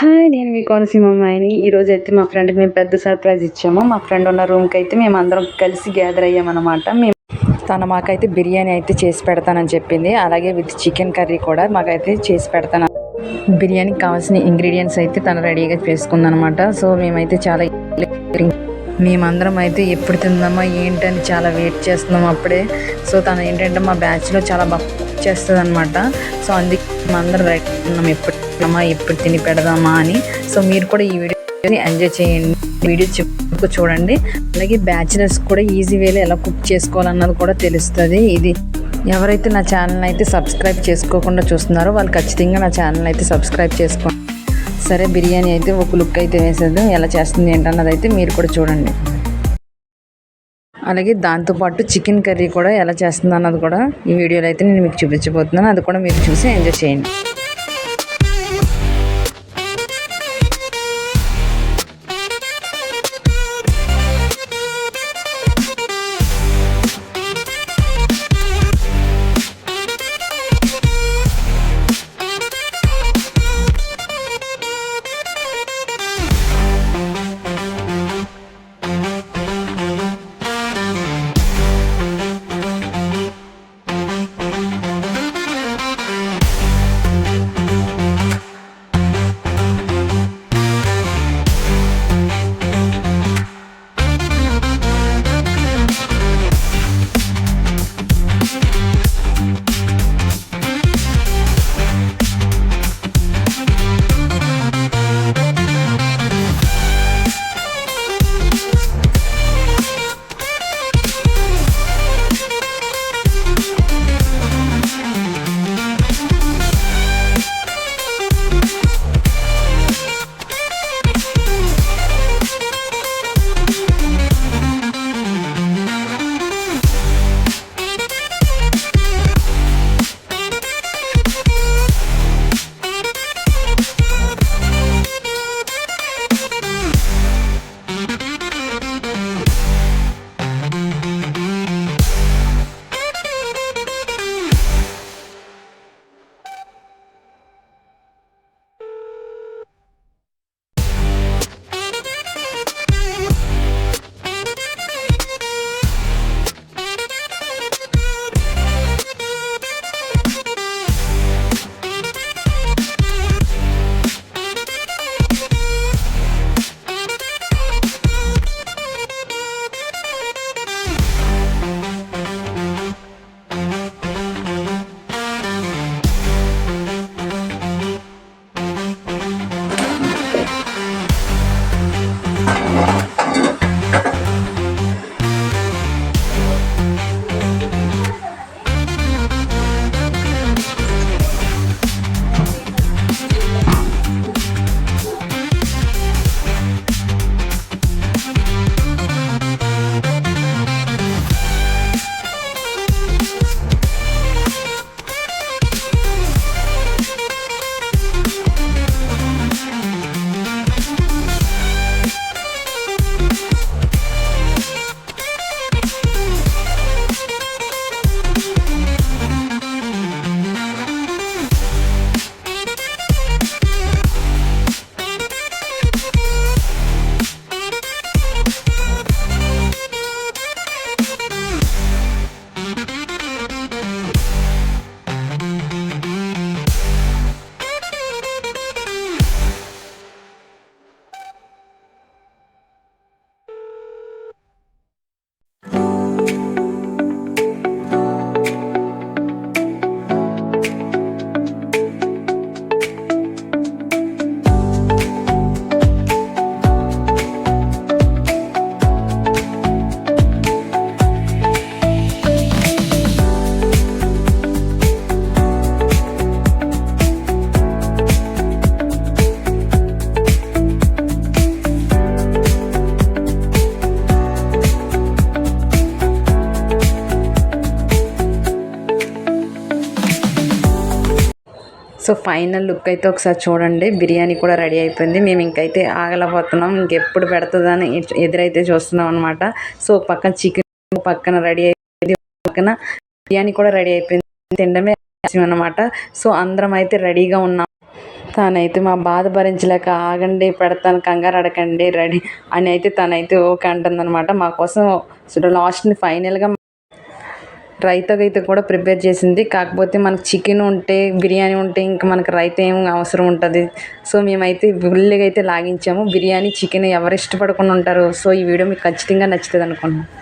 Hi, నేను మీ కోనసీమ అమ్మాయిని. ఈరోజైతే మా ఫ్రెండ్కి మేము పెద్ద సర్ప్రైజ్ ఇచ్చాము. మా ఫ్రెండ్ ఉన్న రూమ్కి అయితే మేము అందరం కలిసి గ్యాదర్ అయ్యామన్నమాట. తను మాకైతే బిర్యానీ అయితే చేసి పెడతానని చెప్పింది. అలాగే విత్ చికెన్ కర్రీ కూడా మాకైతే చేసి పెడతాను. బిర్యానీకి కావాల్సిన ఇంగ్రీడియంట్స్ అయితే తను రెడీగా చేసుకుందనమాట. సో మేమైతే మేమందరం అయితే ఎప్పుడు తిందామా ఏంటని చాలా వెయిట్ చేస్తున్నాం అప్పుడే. సో తను ఏంటంటే మా బ్యాచ్లో చాలా బాగా చేస్తుంది అనమాట. సో అందుకే మేమందరం రెడీ ఉన్నాం, ఎప్పుడు తిందామా ఎప్పుడు తిని పెడదామా అని. సో మీరు కూడా ఈ వీడియోని ఎంజాయ్ చేయండి, వీడియో చివరకు చూడండి. అలాగే బ్యాచిలర్స్ కూడా ఈజీ వేలో ఎలా కుక్ చేసుకోవాలన్నది కూడా తెలుస్తుంది. ఇది ఎవరైతే నా ఛానల్ అయితే సబ్స్క్రైబ్ చేసుకోకుండా చూస్తున్నారో వాళ్ళు ఖచ్చితంగా నా ఛానల్ అయితే సబ్స్క్రైబ్ చేసుకోండి. సరే, బిర్యానీ అయితే ఒక లుక్ అయితే వేసేద్దాం. ఎలా చేస్తుంది ఏంటన్నది అయితే మీరు కూడా చూడండి. అలాగే దాంతోపాటు చికెన్ కర్రీ కూడా ఎలా చేస్తుంది అన్నది కూడా ఈ వీడియోలో అయితే నేను మీకు చూపించబోతున్నాను. అది కూడా మీరు చూసి ఎంజాయ్ చేయండి. సో ఫైనల్ లుక్ అయితే ఒకసారి చూడండి. బిర్యానీ కూడా రెడీ అయిపోయింది. మేము ఇంకైతే ఆగలేకపోతున్నాం, ఇంకెప్పుడు పెడుతుందని ఎదురైతే చూస్తున్నాం అనమాట. సో పక్కన చికెన్ పక్కన రెడీ అయిపోయింది, పక్కన బిర్యానీ కూడా రెడీ అయిపోయింది. తినడమే అనమాట. సో అందరం అయితే రెడీగా ఉన్నాం. తనైతే మా బాధ భరించలేక ఆగండి పెడతాను కంగారు అడకండి రెడీ అని అయితే తనైతే ఓకే అంటుందన్నమాట. మా కోసం లాస్ట్ని ఫైనల్గా రైతా అయితే కూడా ప్రిపేర్ చేసింది. కాకపోతే మనకు చికెన్ ఉంటే బిర్యానీ ఉంటే ఇంకా మనకు రైతా ఏం అవసరం ఉంటుంది. సో మేమైతే ఫుల్గా అయితే లాగించాము. బిర్యానీ చికెన్ ఎవరు ఇష్టపడకుండా ఉంటారు. సో ఈ వీడియో మీకు ఖచ్చితంగా నచ్చుతుంది అనుకున్నాను.